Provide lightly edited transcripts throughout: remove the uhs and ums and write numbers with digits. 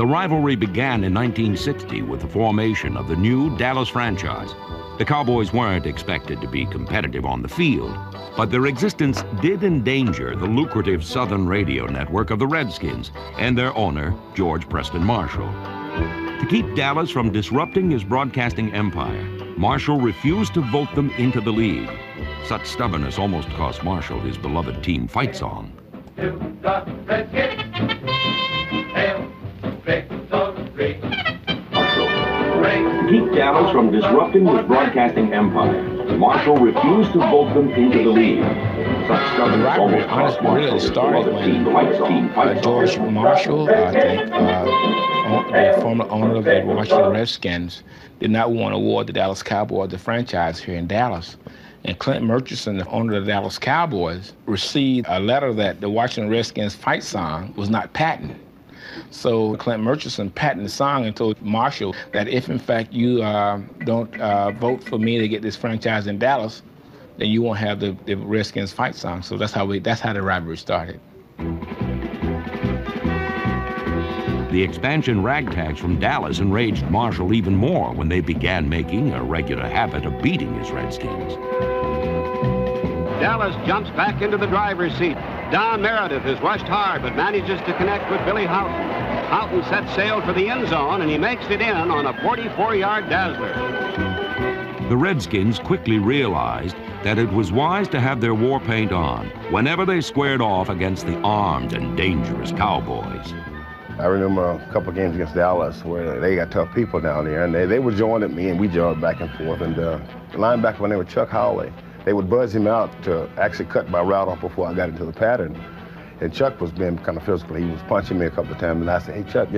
The rivalry began in 1960 with the formation of the new Dallas franchise. The Cowboys weren't expected to be competitive on the field, but their existence did endanger the lucrative Southern radio network of the Redskins and their owner, George Preston Marshall. To keep Dallas from disrupting his broadcasting empire, Marshall refused to vote them into the league. Such stubbornness almost cost Marshall his beloved team fight song. To keep Dallas from disrupting his broadcasting empire, Marshall refused to vote them into the league. Such stubbornness almost cost Marshall his beloved team fight song. George Marshall, I think, the former owner of the Washington Redskins, did not want to award the Dallas Cowboys the franchise here in Dallas. And Clint Murchison, the owner of the Dallas Cowboys, received a letter that the Washington Redskins fight song was not patent. So Clint Murchison patented the song and told Marshall that if, in fact, you don't vote for me to get this franchise in Dallas, then you won't have the Redskins fight song. So that's how the rivalry started. The expansion ragtags from Dallas enraged Marshall even more when they began making a regular habit of beating his Redskins. Dallas jumps back into the driver's seat. Don Meredith is rushed hard, but manages to connect with Billy Houghton. Houghton sets sail for the end zone, and he makes it in on a 44-yard dazzler. The Redskins quickly realized that it was wise to have their war paint on whenever they squared off against the armed and dangerous Cowboys. I remember a couple games against Dallas where they got tough people down there, and they would join at me, and we joined back and forth. And the linebacker, when they were Chuck Howley, they would buzz him out to actually cut my route off before I got into the pattern. And Chuck was being kind of physical. He was punching me a couple of times, and I said, "Hey, Chuck,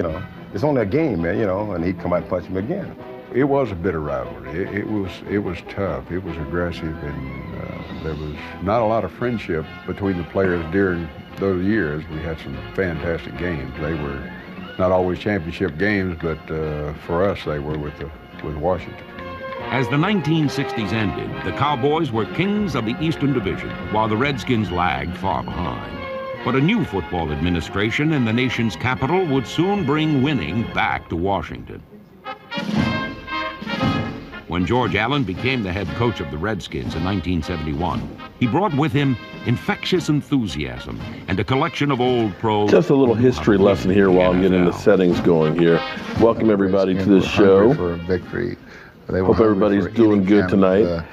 it's only a game, man, and he'd come out and punch me again." It was a bitter rivalry. It was tough. It was aggressive, and there was not a lot of friendship between the players during those years. We had some fantastic games. They were not always championship games, but for us, they were with Washington. As the 1960s ended, the Cowboys were kings of the Eastern Division, while the Redskins lagged far behind. But a new football administration in the nation's capital would soon bring winning back to Washington. When George Allen became the head coach of the Redskins in 1971, he brought with him infectious enthusiasm and a collection of old pros. Just a little history lesson here while I'm getting the settings going here. Welcome everybody to this show. For a victory. Hope everybody's doing good tonight.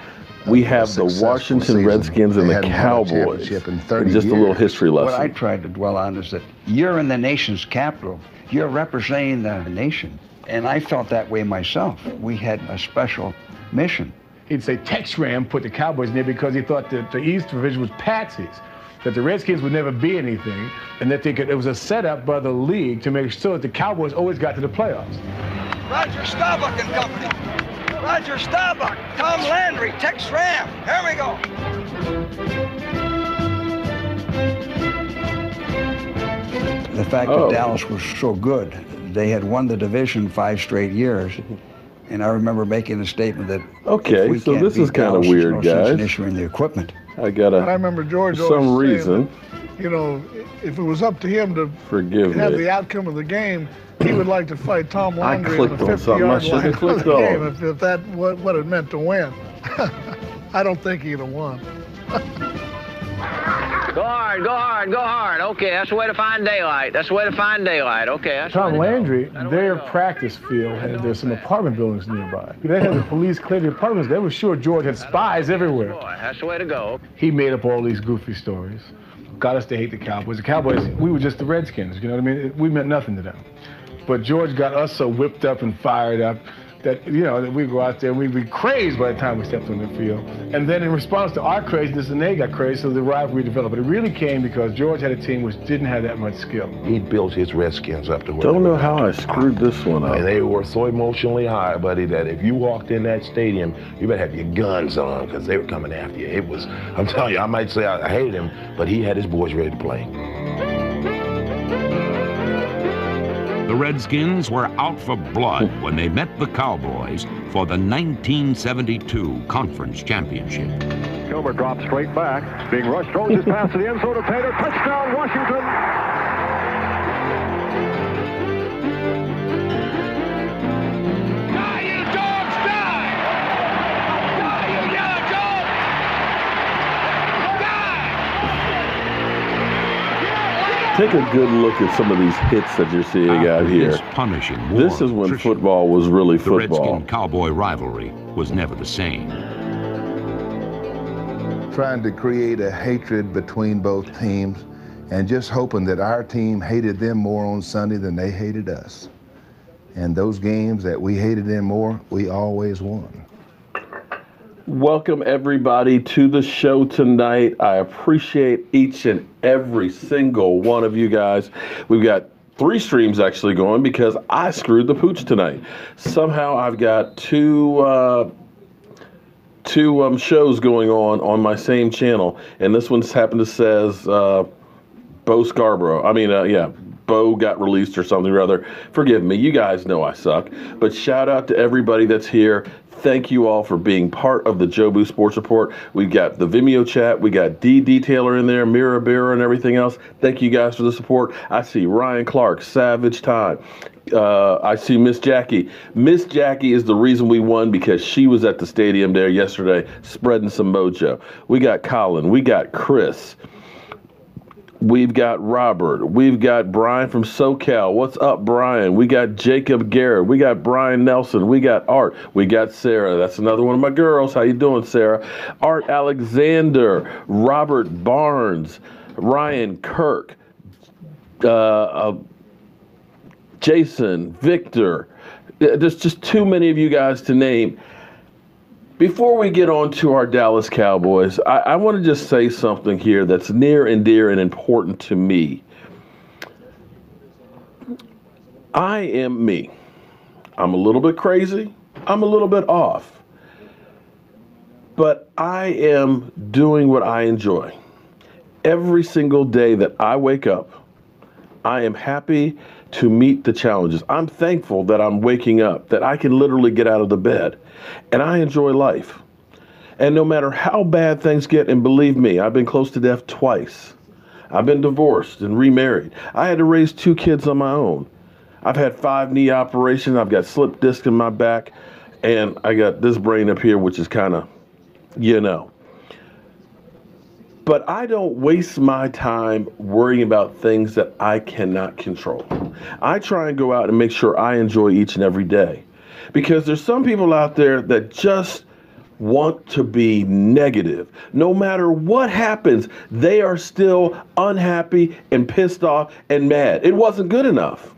We have the Washington Redskins and the Cowboys. And just a little history lesson. What I tried to dwell on is that you're in the nation's capital. You're representing the nation. And I felt that way myself. We had a special mission. He'd say Tex Ram put the Cowboys in there because he thought that the East Division was patsies, that the Redskins would never be anything, and that it was a setup by the league to make sure that the Cowboys always got to the playoffs. Roger Staubach and Company. Roger Staubach, Tom Landry, Tex Ram. Here we go. The fact that Dallas was so good, they had won the division 5 straight years. And I remember making the statement that okay, so this is kind of weird, guys. Sense in issuing the equipment. I remember George for some reason. If it was up to him to have the outcome of the game, he would like to fight Tom Landry on the 50-yard line of the game if that what it meant to win. I don't think he'd have won. Go hard, go hard, go hard. Okay, that's the way to find daylight. That's the way to find daylight. Okay. That's Tom Landry, their practice field, there's some apartment buildings nearby. They had the police clear the apartments. They were sure George had spies everywhere. Boy, that's the way to go. He made up all these goofy stories. Got us to hate the Cowboys. The Cowboys, we were just the Redskins, you know what I mean? We meant nothing to them. But George got us so whipped up and fired up that, that we'd go out there and we'd be crazed by the time we stepped on the field. And then in response to our craziness, and they got crazy, so the rivalry developed. But it really came because George had a team which didn't have that much skill. He built his Redskins up to where Don't know how I screwed this one up. And they were so emotionally high, buddy, that if you walked in that stadium, you better have your guns on because they were coming after you. It was, I'm telling you, I might say I hated him, but he had his boys ready to play. The Redskins were out for blood when they met the Cowboys for the 1972 Conference Championship. Kilmer drops straight back. Being rushed, throws his pass to the end zone to Taylor. Touchdown, Washington! Take a good look at some of these hits that you're seeing out here. This punishing war This is when attrition, football was really football. The Redskin-Cowboy rivalry was never the same. Trying to create a hatred between both teams and just hoping that our team hated them more on Sunday than they hated us. And those games that we hated them more, we always won. Welcome everybody to the show tonight. I appreciate each and every single one of you guys. We've got 3 streams actually going because I screwed the pooch tonight. Somehow I've got two shows going on my same channel, and this one's happened to says Bo Scarborough. Bo got released or something or other. Forgive me, you guys know I suck. But shout out to everybody that's here. Thank you all for being part of the Jobu Sports Report. We've got the Vimeo chat. We got D Detailer in there, Mira Beer, and everything else. Thank you guys for the support. I see Ryan Clark, Savage Time. I see Miss Jackie. Miss Jackie is the reason we won because she was at the stadium there yesterday spreading some mojo. We got Colin. We got Chris. We've got Robert. We've got Brian from SoCal. What's up, Brian? We got Jacob Garrett. We got Brian Nelson. We got Art. We got Sarah. That's another one of my girls. How you doing, Sarah? Art Alexander. Robert Barnes. Ryan Kirk. Jason. Victor. There's just too many of you guys to name. Before we get on to our Dallas Cowboys, I want to just say something here that's near and dear and important to me. I am me. I'm a little bit crazy. I'm a little bit off. But I am doing what I enjoy. Every single day that I wake up, I am happy to meet the challenges. I'm thankful that I'm waking up, that I can literally get out of the bed. And I enjoy life. And no matter how bad things get, and believe me, I've been close to death twice. I've been divorced and remarried. I had to raise 2 kids on my own. I've had 5 knee operations. I've got slip disc in my back. And I got this brain up here, which is kind of, But I don't waste my time worrying about things that I cannot control. I try and go out and make sure I enjoy each and every day. Because there's some people out there that just want to be negative. No matter what happens, they are still unhappy and pissed off and mad. It wasn't good enough.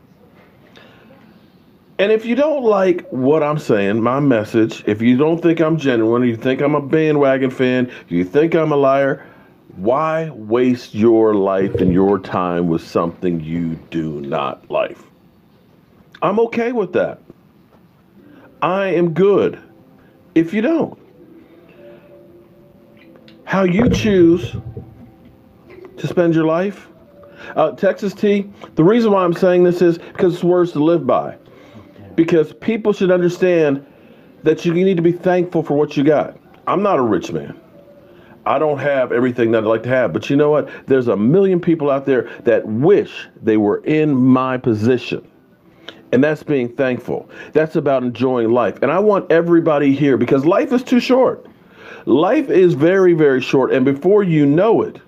And if you don't like what I'm saying, my message, if you don't think I'm genuine, you think I'm a bandwagon fan, you think I'm a liar, why waste your life and your time with something you do not like? I'm okay with that. I am good if you don't. How you choose to spend your life. Texas T, the reason why I'm saying this is because it's words to live by. Because people should understand that you need to be thankful for what you got. I'm not a rich man. I don't have everything that I'd like to have. But you know what? There's a million people out there that wish they were in my position. And that's being thankful. That's about enjoying life. And I want everybody here because life is too short. Life is very, very short. And before you know it,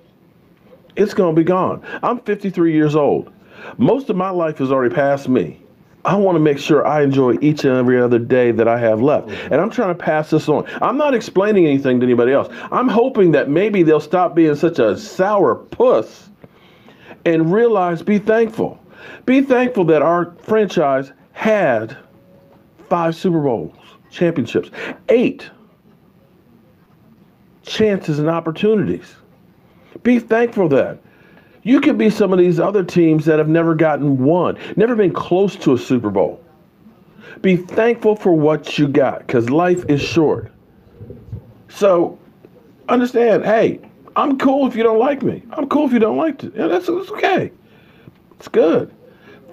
it's going to be gone. I'm 53 years old. Most of my life has already passed me. I want to make sure I enjoy each and every other day that I have left. And I'm trying to pass this on. I'm not explaining anything to anybody else. I'm hoping that maybe they'll stop being such a sour puss and realize, be thankful. Be thankful that our franchise had 5 Super Bowls, championships, 8 chances and opportunities. Be thankful that you could be some of these other teams that have never gotten one, never been close to a Super Bowl. Be thankful for what you got because life is short. So understand, hey, I'm cool if you don't like me. I'm cool if you don't like it. Yeah, that's okay. It's good.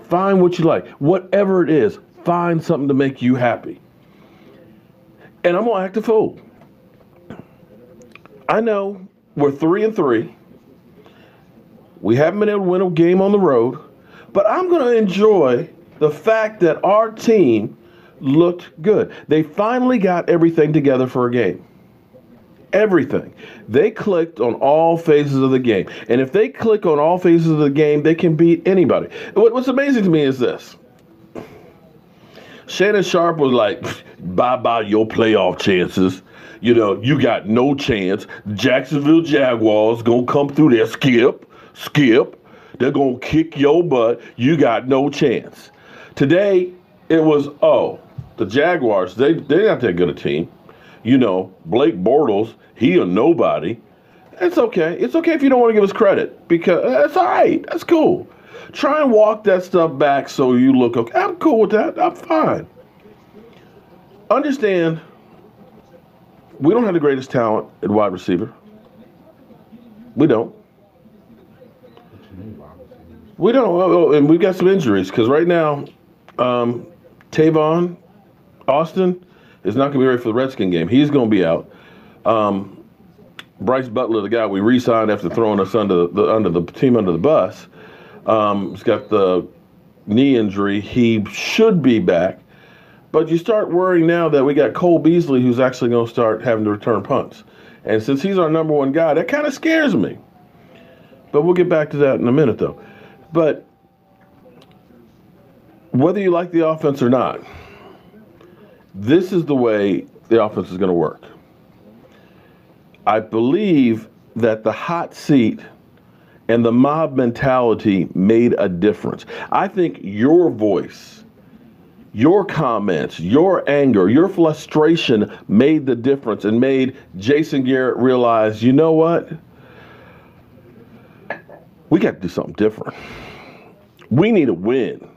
Find what you like. Whatever it is, find something to make you happy. And I'm going to act a fool. I know we're 3-3. We haven't been able to win a game on the road. But I'm going to enjoy the fact that our team looked good. They finally got everything together for a game. Everything. They clicked on all phases of the game. And if they click on all phases of the game, they can beat anybody. What's amazing to me is this. Shannon Sharp was like, bye-bye your playoff chances. You know, you got no chance. Jacksonville Jaguars going to come through there, skip. They're going to kick your butt. You got no chance. Today, it was, the Jaguars, they're not that good a team. You know, Blake Bortles, he a nobody. It's okay. It's okay if you don't want to give us credit, because that's all right. That's cool. Try and walk that stuff back so you look okay. I'm cool with that. I'm fine. Understand, we don't have the greatest talent at wide receiver. We don't. We don't. And we've got some injuries, because right now, Tavon Austin is not going to be ready for the Redskin game. He's going to be out. Bryce Butler, the guy we re-signed after throwing us under the team under the bus, he's got the knee injury. He should be back. But you start worrying now that we got Cole Beasley, who's actually going to start having to return punts. And since he's our number one guy, that kind of scares me. But we'll get back to that in a minute, though. But whether you like the offense or not, this is the way the offense is going to work. I believe that the hot seat and the mob mentality made a difference. I think your voice, your comments, your anger, your frustration made the difference and made Jason Garrett realize, you know what? We got to do something different. We need a win.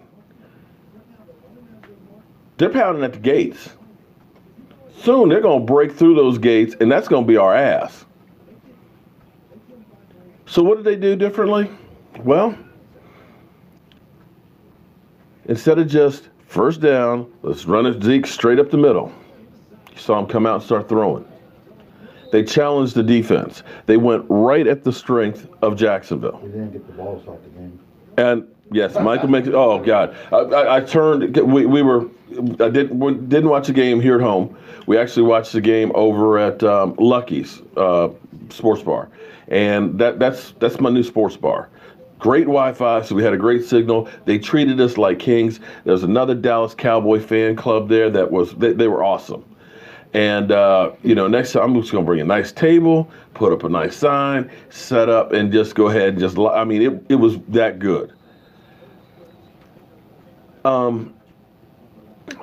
They're pounding at the gates. Soon they're going to break through those gates, and that's going to be our ass. So what did they do differently? Well, instead of just first down, let's run it Zeke straight up the middle. You saw him come out and start throwing. They challenged the defense. They went right at the strength of Jacksonville. We didn't get the ball start the game. And yes, Michael makes it. Oh God, I turned. I didn't watch the game here at home. We actually watched the game over at Lucky's Sports Bar, and that's my new sports bar. Great Wi-Fi, so we had a great signal. They treated us like kings. There's another Dallas Cowboy fan club there that was they were awesome. And next time I'm just gonna bring a nice table, put up a nice sign, set up, and just go ahead and just. I mean, it was that good.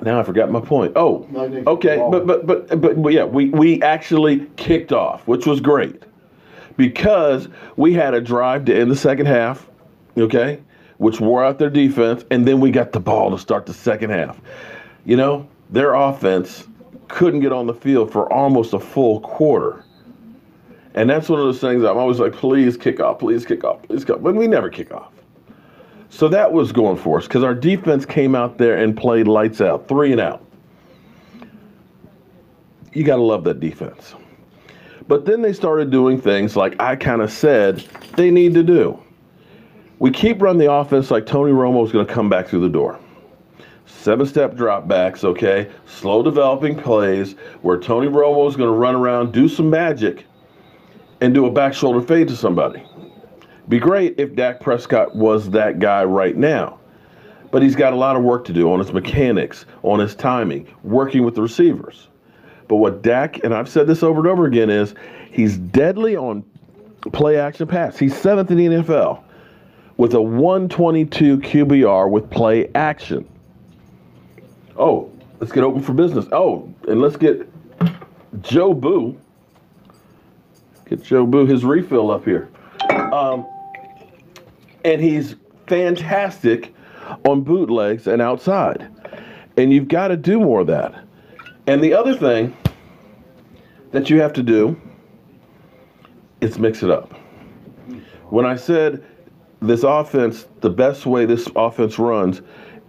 Now I forgot my point. Oh, okay, but yeah, we actually kicked off, which was great, because we had a drive to end the second half, okay, which wore out their defense, and then we got the ball to start the second half. You know, their offense couldn't get on the field for almost a full quarter. And that's one of those things I'm always like, please kick off, please kick off, please kick off. But we never kick off. So that was going for us, because our defense came out there and played lights out, 3 and out. You got to love that defense. But then they started doing things like I kind of said they need to do. We keep running the offense like Tony Romo's going to come back through the door. 7-step drop backs, okay? Slow developing plays where Tony Romo's going to run around, do some magic, and do a back shoulder fade to somebody. Be great if Dak Prescott was that guy right now. But he's got a lot of work to do on his mechanics, on his timing, working with the receivers. But what Dak, and I've said this over and over again, is he's deadly on play action pass. He's 7th in the NFL with a 122 QBR with play action. Oh, let's get open for business. Oh, and let's get Jobu. Get Jobu his refill up here. And he's fantastic on bootlegs and outside. And you've got to do more of that. And the other thing that you have to do is mix it up. When I said this offense, the best way this offense runs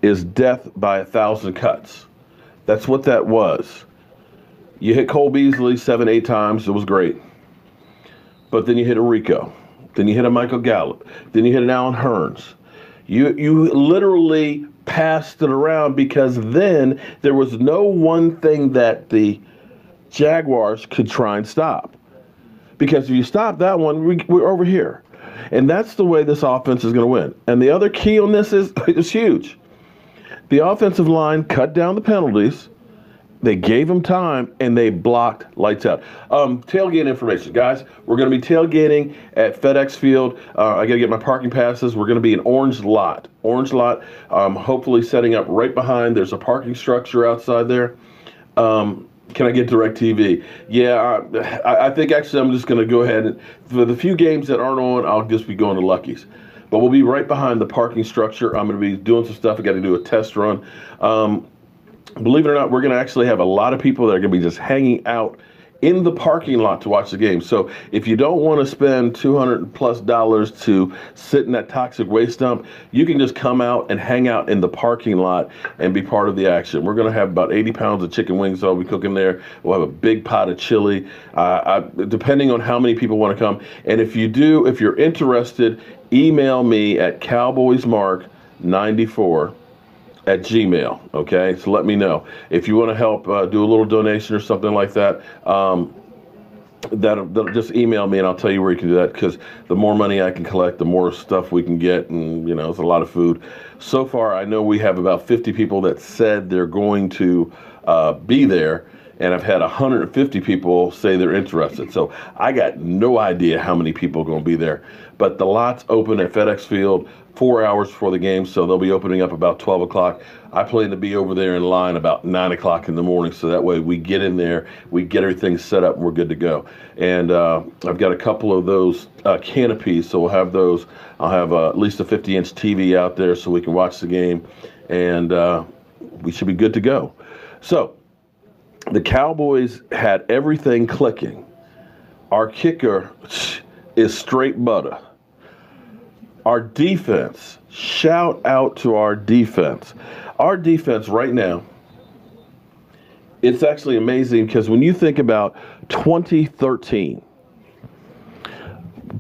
is death by 1,000 cuts. That's what that was. You hit Cole Beasley 7-8 times. It was great. But then you hit a Rico. Then you hit a Michael Gallup. Then you hit an Allen Hurns. You literally passed it around, because then there was no one thing that the Jaguars could try and stop. Because if you stop that one, we're over here. And that's the way this offense is going to win. And the other key on this is huge. The offensive line cut down the penalties. They gave them time, and they blocked lights out. Tailgate information, guys. We're going to be tailgating at FedEx Field. I got to get my parking passes. We're going to be in Orange Lot. Hopefully setting up right behind. There's a parking structure outside there. Can I get DirecTV? Yeah, I think actually I'm just going to go ahead and, for the few games that aren't on, I'll just be going to Lucky's. But we'll be right behind the parking structure. I'm going to be doing some stuff. I got to do a test run. Believe it or not, we're going to actually have a lot of people that are going to be just hanging out in the parking lot to watch the game. So if you don't want to spend $200+ to sit in that toxic waste dump, you can just come out and hang out in the parking lot and be part of the action. We're going to have about 80 pounds of chicken wings I'll be cooking there. We'll have a big pot of chili, depending on how many people want to come. And if you're interested, email me at cowboysmark94@gmail. Okay, so let me know if you want to help do a little donation or something like that. That'll just email me and I'll tell you where you can do that, because the more money I can collect, the more stuff we can get, and it's a lot of food. So far, I know we have about 50 people that said they're going to be there, and I've had 150 people say they're interested. So I got no idea how many people are going to be there. But the lot's open at FedEx Field 4 hours before the game, so they'll be opening up about 12 o'clock. I plan to be over there in line about 9 o'clock in the morning, so that way we get in there, we get everything set up, and we're good to go. And I've got a couple of those canopies, so we'll have those. I'll have at least a 50-inch TV out there so we can watch the game, and we should be good to go. So the Cowboys had everything clicking. Our kicker is straight butter. Our defense, shout out to our defense. Our defense right now, it's actually amazing, because when you think about 2013,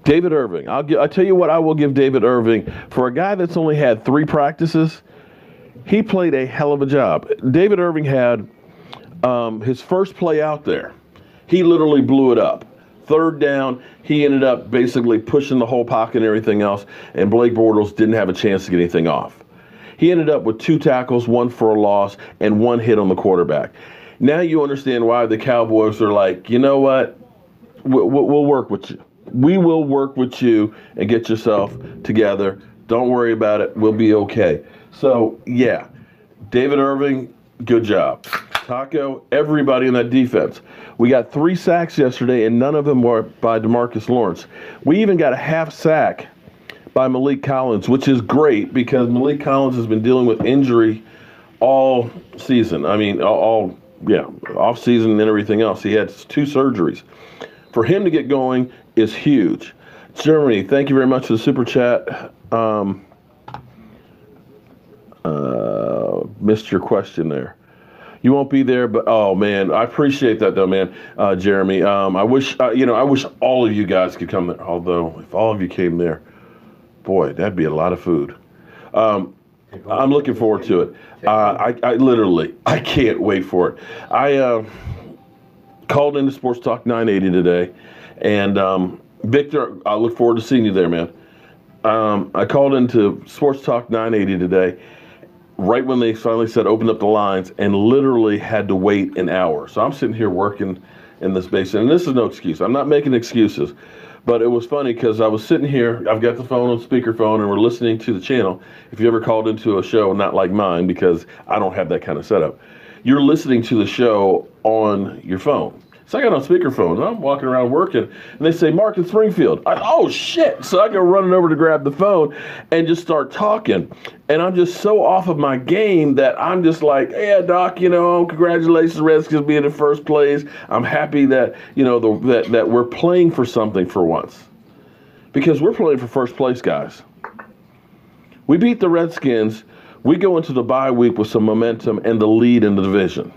David Irving, I tell you what, I will give David Irving, for a guy that's only had 3 practices, he played a hell of a job. David Irving had his first play out there. He literally blew it up. 3rd down, he ended up basically pushing the whole pocket and everything else, and Blake Bortles didn't have a chance to get anything off. He ended up with 2 tackles, 1 for a loss, and 1 hit on the quarterback. Now you understand why the Cowboys are like, you know what, we'll work with you. We will work with you and get yourself together. Don't worry about it. We'll be okay. So, yeah, David Irving, good job. Taco, everybody in that defense. We got 3 sacks yesterday, and none of them were by DeMarcus Lawrence. We even got a half sack by Malik Collins, which is great, because Malik Collins has been dealing with injury all season. I mean, off season and everything else. He had 2 surgeries. For him to get going is huge. Germany, thank you very much for the super chat. Missed your question there. You won't be there, but oh man, I appreciate that though, man, Jeremy. I wish all of you guys could come there. Although if all of you came there, boy, that'd be a lot of food. I'm looking forward to it. I can't wait for it. I called into Sports Talk 980 today, and Victor, I look forward to seeing you there, man. I called into Sports Talk 980 today, right when they finally said open up the lines, and literally had to wait an hour. So I'm sitting here working in this basement, and this is no excuse. I'm not making excuses, but it was funny because I was sitting here, I've got the phone on speakerphone, and we're listening to the channel. If you ever called into a show not like mine, because I don't have that kind of setup, you're listening to the show on your phone. So I got on speakerphone, and I'm walking around working, and they say, Mark in Springfield. Oh, shit. So I go running over to grab the phone and just start talking. And I'm just so off of my game that I'm just like, yeah, Doc, congratulations, Redskins being in first place. I'm happy that, that we're playing for something for once. Because we're playing for first place, guys. We beat the Redskins. We go into the bye week with some momentum and the lead in the division.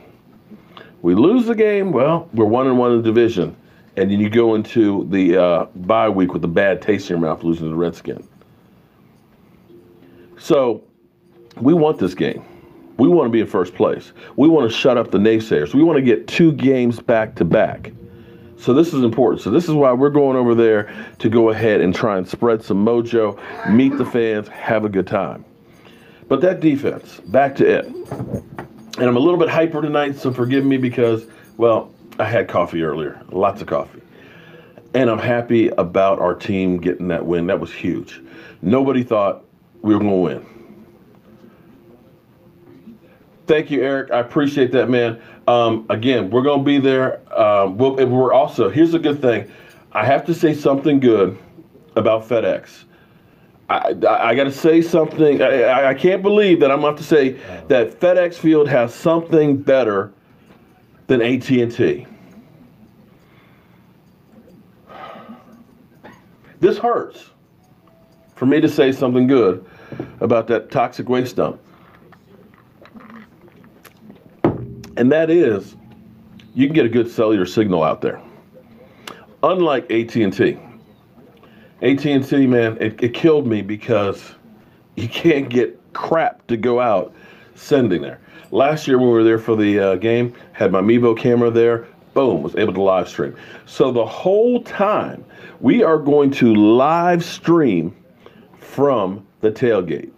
We lose the game, well, we're 1-1 in the division. And then you go into the bye week with a bad taste in your mouth, losing to the Redskins. So we want this game. We want to be in first place. We want to shut up the naysayers. We want to get 2 games back to back. So this is important. So this is why we're going over there to go ahead and try and spread some mojo, meet the fans, have a good time. But that defense, back to it. And I'm a little bit hyper tonight, so forgive me because, well, I had coffee earlier, lots of coffee. And I'm happy about our team getting that win. That was huge. Nobody thought we were going to win. Thank you, Eric. I appreciate that, man. Again, we're going to be there. We're also, here's a good thing. I have to say something good about FedEx. I got to say something. I can't believe that I'm going to have to say that FedEx Field has something better than AT&T. This hurts for me to say something good about that toxic waste dump. And that is, you can get a good cellular signal out there. Unlike AT&T. AT&T, man, it killed me because you can't get crap to go out sending there. Last year when we were there for the game, had my Mevo camera there, boom, was able to live stream. So the whole time, we are going to live stream from the tailgate.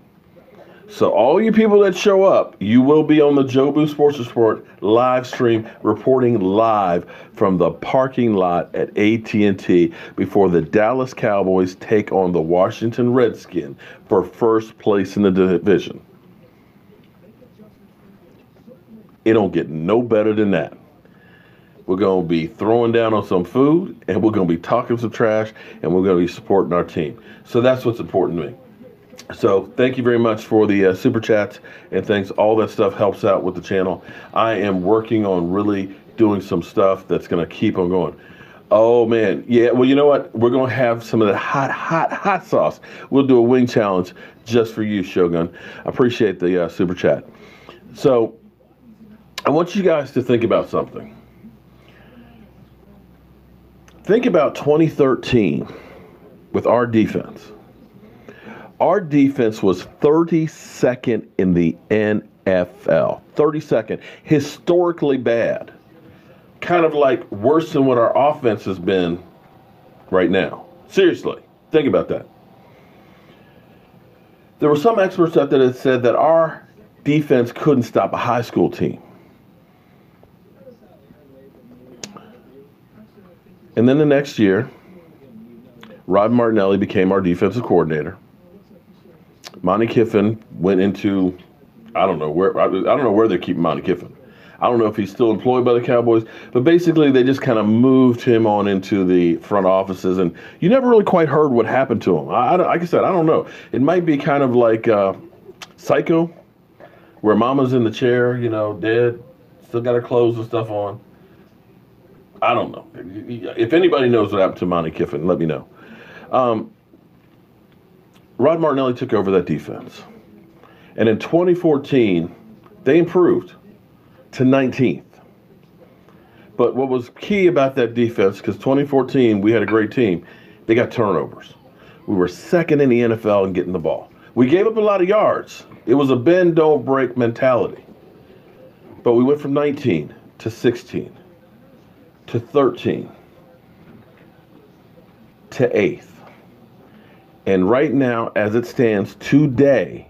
So all you people that show up, you will be on the Jobu Sports Report live stream, reporting live from the parking lot at AT&T before the Dallas Cowboys take on the Washington Redskins for first place in the division. It don't get no better than that. We're going to be throwing down on some food, and we're going to be talking some trash, and we're going to be supporting our team. So that's what's important to me. So thank you very much for the super chats and thanks. All that stuff helps out with the channel. I am working on really doing some stuff that's going to keep on going. Oh, man. Yeah, well, you know what? We're going to have some of that hot sauce. We'll do a wing challenge just for you, Shogun. I appreciate the super chat. So I want you guys to think about something. Think about 2013 with our defense. Our defense was 32nd in the NFL. 32nd. Historically bad. Kind of like worse than what our offense has been right now. Seriously. Think about that. There were some experts out there that said that our defense couldn't stop a high school team. And then the next year, Rod Martinelli became our defensive coordinator. Monty Kiffin went into, I don't know where they keep Monty Kiffin. I don't know if he's still employed by the Cowboys, but basically they just kind of moved him on into the front offices, and you never really quite heard what happened to him. Like I said, I don't know. It might be kind of like Psycho, where Mama's in the chair, you know, dead, still got her clothes and stuff on. I don't know. If anybody knows what happened to Monty Kiffin, let me know. Rod Martinelli took over that defense. And in 2014, they improved to 19th. But what was key about that defense, because 2014, we had a great team, they got turnovers. We were second in the NFL in getting the ball. We gave up a lot of yards. It was a bend, don't break mentality. But we went from 19 to 16 to 13 to 8th. And right now, as it stands today,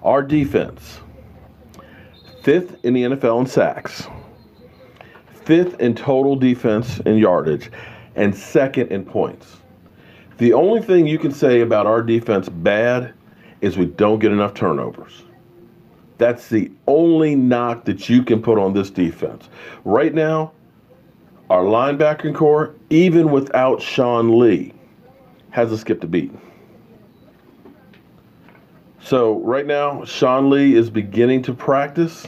our defense, 5th in the NFL in sacks, 5th in total defense and yardage, and 2nd in points. The only thing you can say about our defense bad is we don't get enough turnovers. That's the only knock that you can put on this defense. Right now, our linebacking core, even without Sean Lee, hasn't skipped a beat. So right now, Sean Lee is beginning to practice,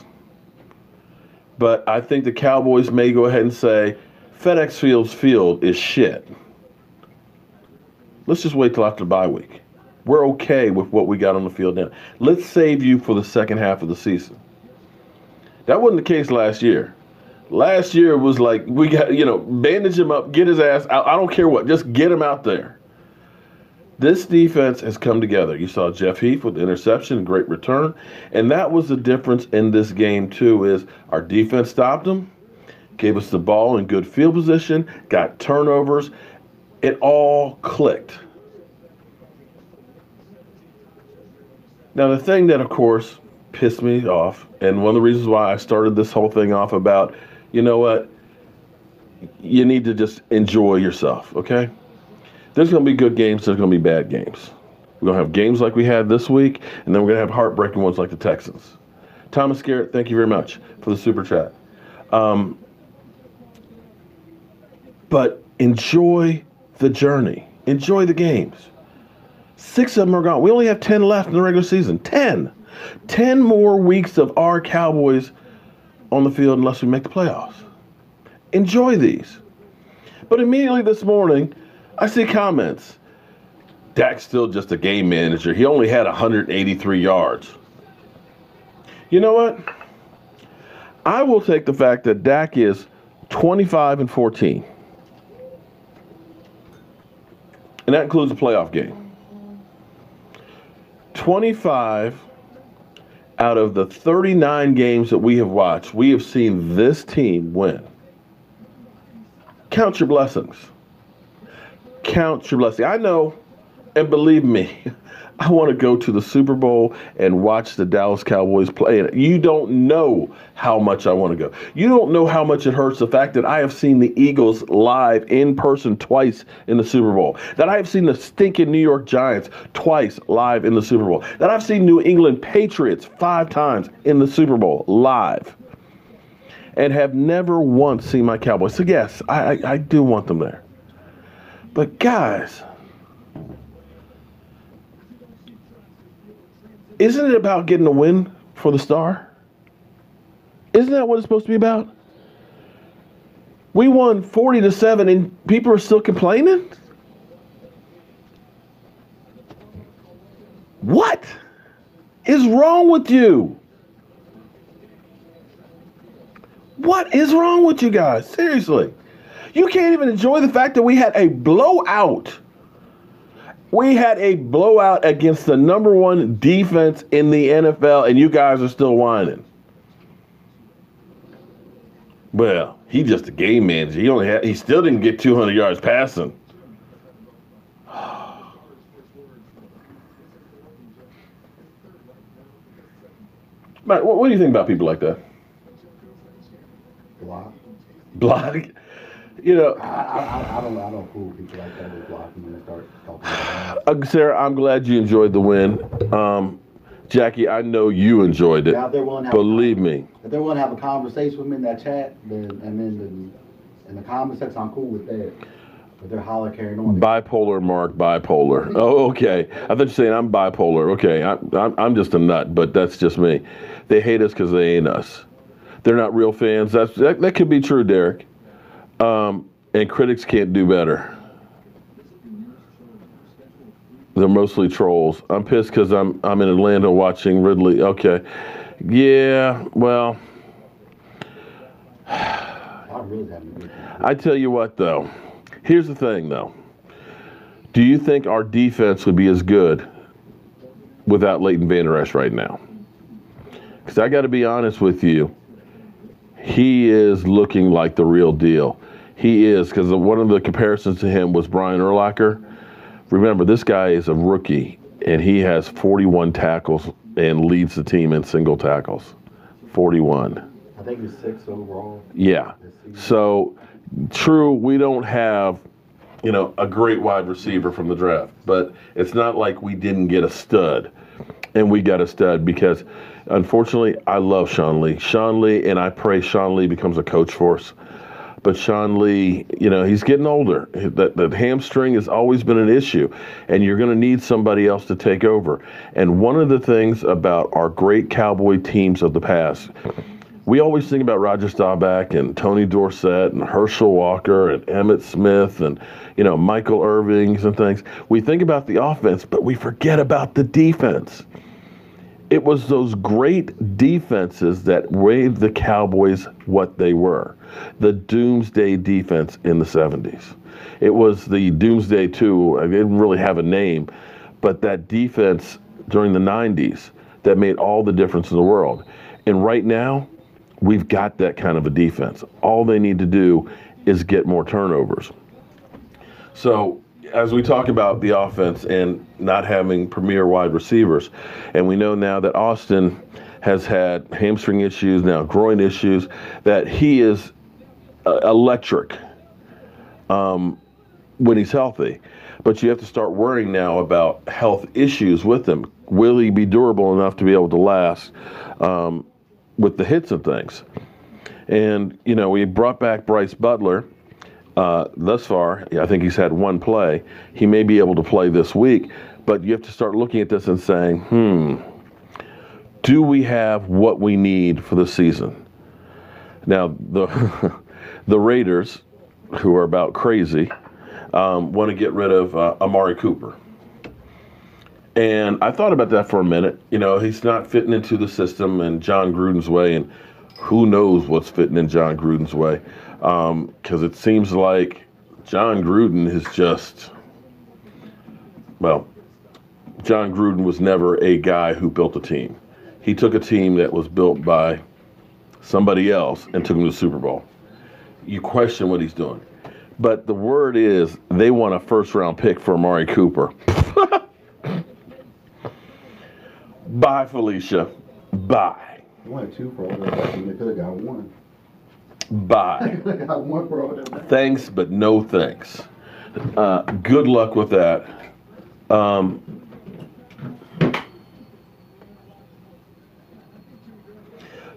but I think the Cowboys may go ahead and say, FedEx Field's field is shit. Let's just wait till after the bye week. We're okay with what we got on the field now. Let's save you for the second half of the season. That wasn't the case last year. Last year was like, we got, bandage him up, get his ass out. I don't care what, just get him out there. This defense has come together. You saw Jeff Heath with the interception, great return. And that was the difference in this game, too, is our defense stopped them. gave us the ball in good field position, got turnovers. It all clicked. Now, the thing that, of course, pissed me off, and one of the reasons why I started this whole thing off about, you know what, you need to just enjoy yourself, okay? There's going to be good games, there's going to be bad games. We're going to have games like we had this week, and then we're going to have heartbreaking ones like the Texans. Thomas Garrett, thank you very much for the super chat. But enjoy the journey. Enjoy the games. 6 of them are gone. We only have 10 left in the regular season. 10. 10 more weeks of our Cowboys on the field unless we make the playoffs. Enjoy these. But immediately this morning, I see comments. Dak's still just a game manager. He only had 183 yards. You know what? I will take the fact that Dak is 25-14. And that includes a playoff game. 25 out of the 39 games that we have watched, we have seen this team win. Count your blessings. Count your blessings. I know, and believe me, I want to go to the Super Bowl and watch the Dallas Cowboys play. And you don't know how much I want to go. You don't know how much it hurts the fact that I have seen the Eagles live in person twice in the Super Bowl. That I have seen the stinking New York Giants twice live in the Super Bowl. That I've seen New England Patriots 5 times in the Super Bowl live. And have never once seen my Cowboys. So yes, I do want them there. But guys, isn't it about getting a win for the Star? Isn't that what it's supposed to be about? We won 40-7 and people are still complaining? What is wrong with you? What is wrong with you guys? Seriously. You can't even enjoy the fact that we had a blowout. We had a blowout against the #1 defense in the NFL, and you guys are still whining. Well, he's just a game manager. He still didn't get 200 yards passing. Matt, what do you think about people like that? Block? You know, I don't fool people like that with blocking and start talking about Sarah, I'm glad you enjoyed the win. Jackie, I know you enjoyed it. Believe me. If they want to have a conversation with me in that chat, in the comment section, I'm cool with that. But they're holler carrying on. Bipolar, Mark, bipolar. Oh, okay. I thought you were saying I'm bipolar. Okay, I'm just a nut, but that's just me. They hate us because they ain't us. They're not real fans. That could be true, Derek. And critics can't do better. They're mostly trolls. I'm pissed because I'm in Atlanta watching Ridley. Okay. Yeah, well. I tell you what, though. Here's the thing, though. Do you think our defense would be as good without Leighton Vander Esch right now? Because I got to be honest with you. He is looking like the real deal. He is, because one of the comparisons to him was Brian Urlacher. Remember, this guy is a rookie, and he has 41 tackles and leads the team in single tackles. 41. I think he's 6 overall. Yeah. So, true, we don't have, a great wide receiver from the draft, but it's not like we didn't get a stud. And we got a stud because, unfortunately, I love Sean Lee. Sean Lee, and I pray Sean Lee becomes a coach for us. But Sean Lee, he's getting older. That hamstring has always been an issue, and you're going to need somebody else to take over. And one of the things about our great Cowboy teams of the past, we always think about Roger Staubach and Tony Dorsett and Herschel Walker and Emmitt Smith and, Michael Irvings and things. We think about the offense, but we forget about the defense. It was those great defenses that made the Cowboys what they were. The Doomsday defense in the 70s. It was the Doomsday 2. I didn't really have a name, but that defense during the 90s that made all the difference in the world. And right now, we've got that kind of a defense. All they need to do is get more turnovers. So as we talk about the offense and not having premier wide receivers, and we know now that Austin has had hamstring issues, now groin issues, that he is electric when he's healthy. But you have to start worrying now about health issues with him. Will he be durable enough to be able to last with the hits and things? And, you know, we brought back Bryce Butler. Thus far, I think he's had one play. He may be able to play this week, but you have to start looking at this and saying, do we have what we need for the season? Now, the Raiders, who are about crazy, want to get rid of Amari Cooper. And I thought about that for a minute. You know, he's not fitting into the system and John Gruden's way, and who knows what's fitting in John Gruden's way. Because it seems like John Gruden is just, well, John Gruden was never a guy who built a team. He took a team that was built by somebody else and took them to the Super Bowl. You question what he's doing. But the word is they want a first-round pick for Amari Cooper. Bye, Felicia. Bye. You wanted 2 for all that. They could have got 1. Bye. They got 1 for all that. Thanks, but no thanks. Good luck with that.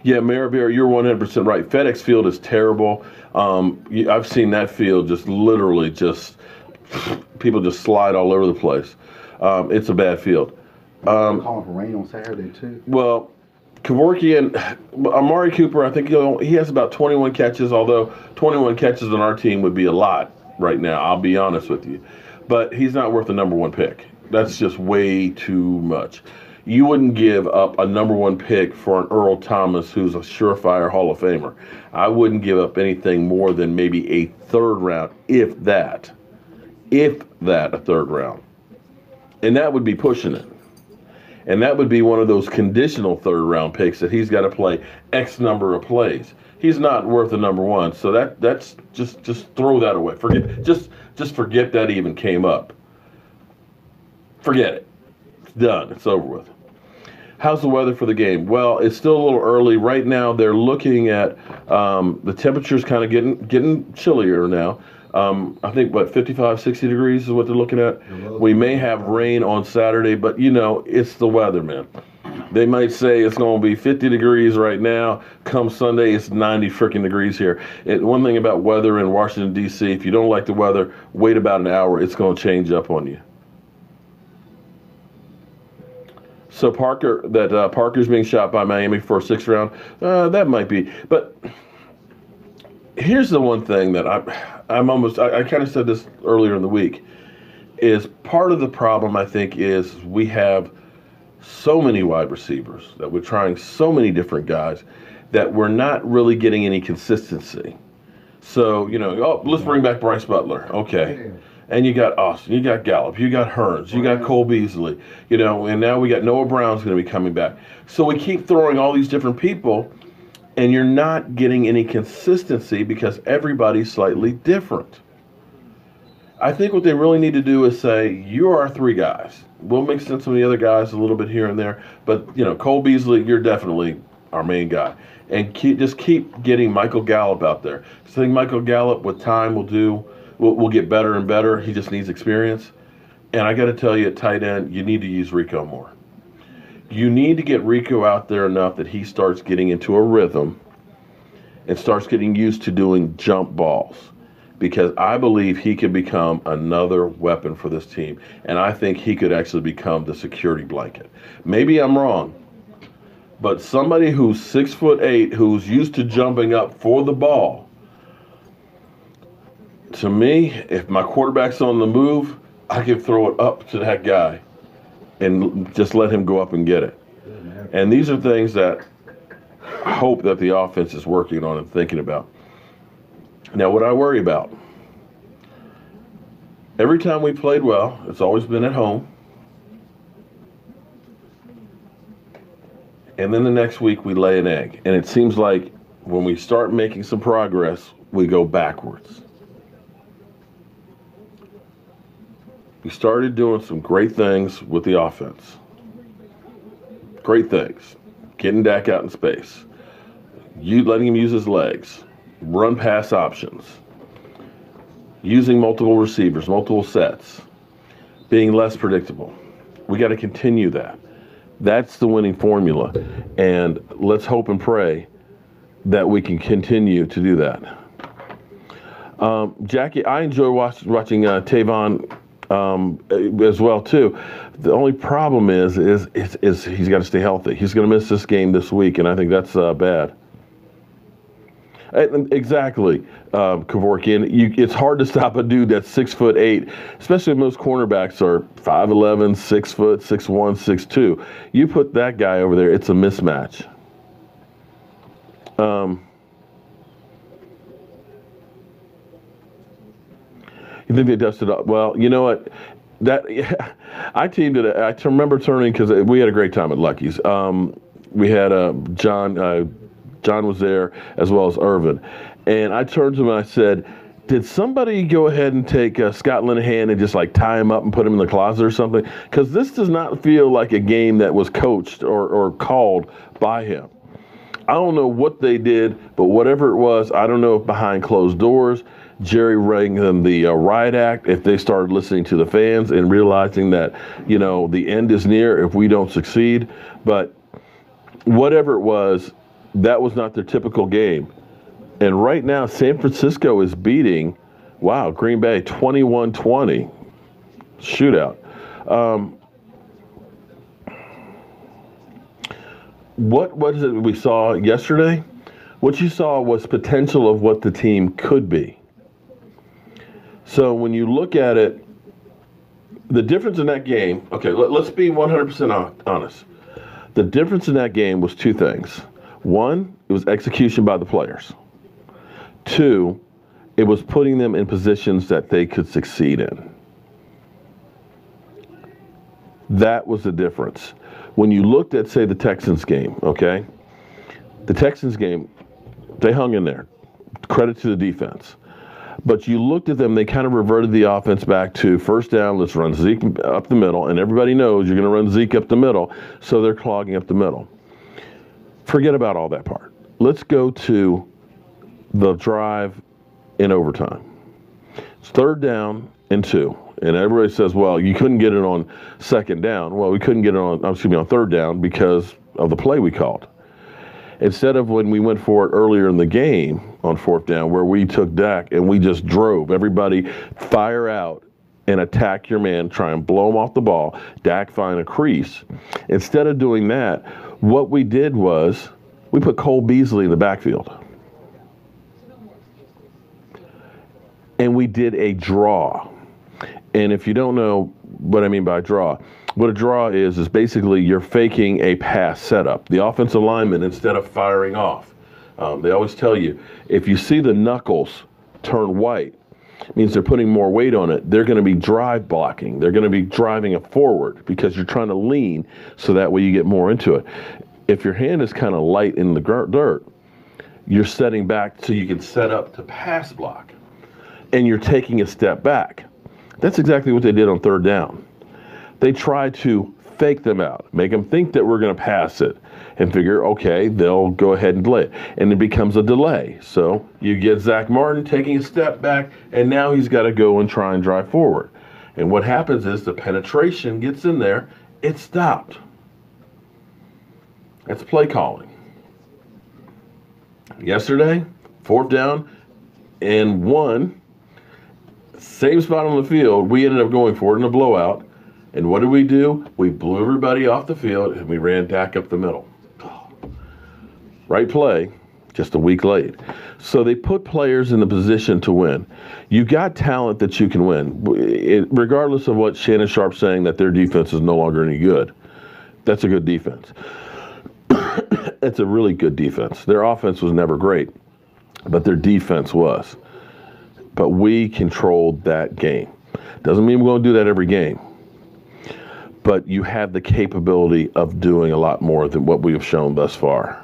Yeah, Mayor Bear, you're 100% right. FedEx Field is terrible. I've seen that field just literally people just slide all over the place. It's a bad field. Calling for rain on Saturday, too. Well, Kevorkian, Amari Cooper, I think he has about 21 catches, although 21 catches on our team would be a lot right now, I'll be honest with you. But he's not worth a number 1 pick. That's just way too much. You wouldn't give up a number 1 pick for an Earl Thomas who's a surefire Hall of Famer. I wouldn't give up anything more than maybe a 3rd round, if that, a 3rd round. And that would be pushing it. And that would be one of those conditional 3rd round picks that he's got to play X number of plays. He's not worth a number 1, so that's just throw that away. Just forget that even came up. Forget it. It's done. It's over with. How's the weather for the game? Well, it's still a little early. Right now, they're looking at the temperature's kind of getting chillier now. I think, 55, 60 degrees is what they're looking at. We may have rain on Saturday, but, you know, it's the weather, man. They might say it's going to be 50 degrees right now. Come Sunday, it's 90 freaking degrees here. One thing about weather in Washington, D.C., if you don't like the weather, wait about an hour. It's going to change up on you. So Parker's being shot by Miami for a 6th round. That might be. But here's the one thing that I kind of said this earlier in the week, is part of the problem, I think, is we have so many wide receivers, that we're trying so many different guys, that we're not really getting any consistency. So, you know, let's bring back Bryce Butler. Okay. And you got Austin, you got Gallup, you got Hearns, you got Cole Beasley, you know, and now we got Noah Brown's going to be coming back. So we keep throwing all these different people, and you're not getting any consistency because everybody's slightly different. I think what they really need to do is say, you are our 3 guys. We'll mix in some of the other guys a little bit here and there, but, you know, Cole Beasley, you're definitely our main guy. And just keep getting Michael Gallup out there. I think Michael Gallup, with time, will get better and better. He just needs experience. And I got to tell you, at tight end, you need to use Rico more. You need to get Rico out there enough that he starts getting into a rhythm and starts getting used to doing jump balls, because I believe he could become another weapon for this team. And I think he could actually become the security blanket. Maybe I'm wrong, but somebody who's 6'8", who's used to jumping up for the ball, to me, if my quarterback's on the move, I can throw it up to that guy and just let him go up and get it. And these are things that I hope that the offense is working on and thinking about. Now, what I worry about, every time we played well, it's always been at home. And then the next week we lay an egg. And it seems like when we start making some progress, we go backwards. We started doing some great things with the offense. Great things. Getting Dak out in space. Letting him use his legs. Run pass options. Using multiple receivers, multiple sets. Being less predictable. We got to continue that. That's the winning formula. And let's hope and pray that we can continue to do that. Jackie, I enjoy watching Tavon as well too. The only problem is he's got to stay healthy. He's going to miss this game this week, and I think that's bad. Exactly, Kevorkian. It's hard to stop a dude that's 6'8", especially if most cornerbacks are 5'11", 6 foot, 6'1", 6'2". You put that guy over there, it's a mismatch. You think they dusted up? Well, you know what? I teamed it. I remember turning because we had a great time at Lucky's. We had John was there as well as Irvin, and I turned to him and I said, "Did somebody go ahead and take Scott Linehan and just like tie him up and put him in the closet or something? Because this does not feel like a game that was coached or called by him." I don't know what they did, but whatever it was, I don't know if behind closed doors, Jerry rang them the riot act, if they started listening to the fans and realizing that, the end is near if we don't succeed. But whatever it was, that was not their typical game. And right now, San Francisco is beating, Green Bay 21-20. Shootout. What was it we saw yesterday? What you saw was potential of what the team could be. So when you look at it, the difference in that game, okay, let's be 100% honest. The difference in that game was two things. One, it was execution by the players. Two, it was putting them in positions that they could succeed in. That was the difference. When you looked at, say, the Texans game, okay? The Texans game, they hung in there. Credit to the defense. But you looked at them, they kind of reverted the offense back to first down, let's run Zeke up the middle, and everybody knows you're going to run Zeke up the middle, so they're clogging up the middle. Forget about all that part. Let's go to the drive in overtime. It's 3rd down and 2. And everybody says, well, you couldn't get it on 2nd down. Well, we couldn't get it on 3rd down because of the play we called. Instead of when we went for it earlier in the game on 4th down where we took Dak and we just drove. Everybody fire out and attack your man, try and blow him off the ball. Dak find a crease. Instead of doing that, what we did was we put Cole Beasley in the backfield. And we did a draw. And if you don't know what I mean by draw, what a draw is basically you're faking a pass setup. The offensive lineman, instead of firing off, they always tell you, if you see the knuckles turn white, it means they're putting more weight on it. They're going to be drive blocking. They're going to be driving it forward because you're trying to lean so that way you get more into it. If your hand is kind of light in the dirt, you're setting back so you can set up to pass block. And you're taking a step back. That's exactly what they did on 3rd down. They tried to fake them out, make them think that we're going to pass it, and figure, okay, they'll go ahead and delay it. And it becomes a delay. So you get Zach Martin taking a step back, and now he's got to go and try and drive forward. And what happens is the penetration gets in there, it's stopped. That's play calling. Yesterday, 4th down and 1. Same spot on the field, we ended up going for it in a blowout. And what did we do? We blew everybody off the field, and we ran Dak up the middle. Right play, just a week late. So they put players in the position to win. You got talent that you can win. Regardless of what Shannon Sharp's saying, that their defense is no longer any good. That's a good defense. It's a really good defense. Their offense was never great, but their defense was. But we controlled that game. Doesn't mean we're going to do that every game. But you have the capability of doing a lot more than what we have shown thus far.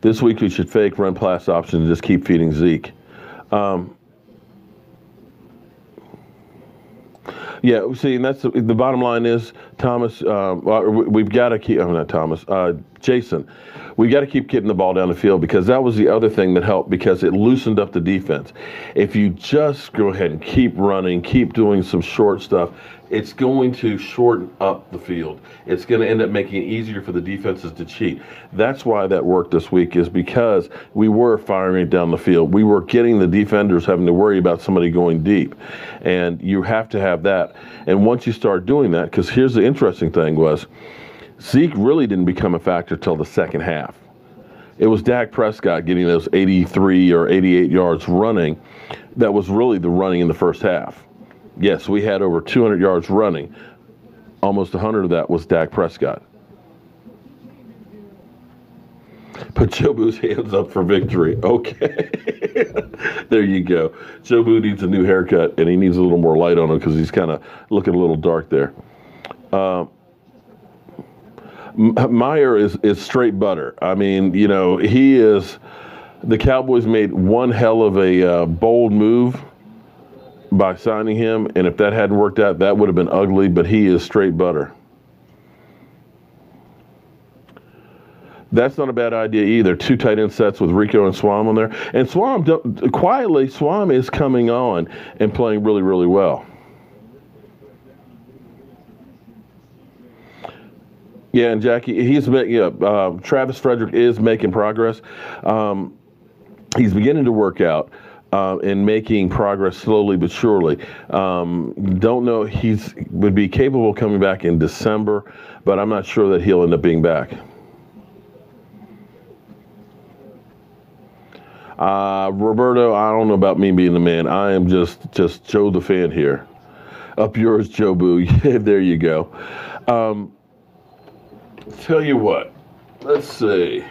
This week we should fake, run pass option, and just keep feeding Zeke. Yeah, see, and that's the bottom line is, Thomas, we've got to keep, not Thomas, Jason, we got to keep getting the ball down the field, because that was the other thing that helped, because it loosened up the defense. If you just go ahead and keep running, keep doing some short stuff, it's going to shorten up the field. It's going to end up making it easier for the defenses to cheat. That's why that worked this week, is because we were firing it down the field. We were getting the defenders having to worry about somebody going deep. And you have to have that. And once you start doing that, because here's the interesting thing was, Zeke really didn't become a factor till the second half. It was Dak Prescott getting those 83 or 88 yards running that was really the running in the first half. Yes, we had over 200 yards running. Almost 100 of that was Dak Prescott. Put Jobu's hands up for victory. Okay. There you go. Jobu needs a new haircut, and he needs a little more light on him because he's kind of looking a little dark there. Meyer is straight butter. I mean, you know, he is – the Cowboys made one hell of a bold move by signing him, and if that hadn't worked out, that would have been ugly, but he is straight butter. That's not a bad idea either. 2 tight end sets with Rico and Swam on there. And Swam, quietly, Swam is coming on and playing really, really well. Yeah, and Jackie, Travis Frederick is making progress. He's beginning to work out. And making progress slowly but surely. Don't know, would be capable of coming back in December, but I'm not sure that he'll end up being back. Roberto, I don't know about me being the man. I am just Joe the fan here. Up yours, Jobu. Yeah, there you go. Tell you what, let's see.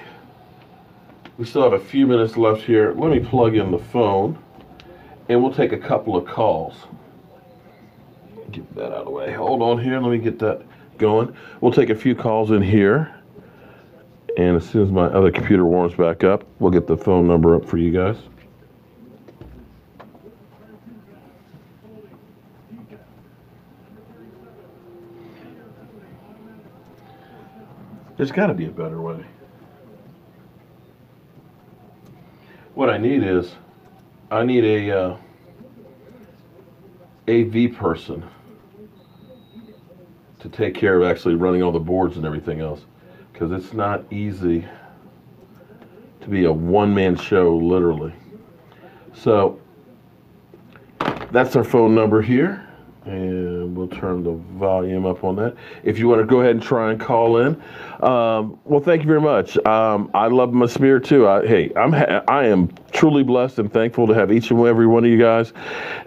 We still have a few minutes left here. Let me plug in the phone, and we'll take a couple of calls. Get that out of the way. Hold on here. Let me get that going. We'll take a few calls in here, and as soon as my other computer warms back up, we'll get the phone number up for you guys. There's got to be a better way. What I need is, I need a AV person to take care of actually running all the boards and everything else, because it's not easy to be a one-man show, literally. So that's our phone number here, and we'll turn the volume up on that. If you want to go ahead and try and call in, well, thank you very much. I love my smear too. I am truly blessed and thankful to have each and every one of you guys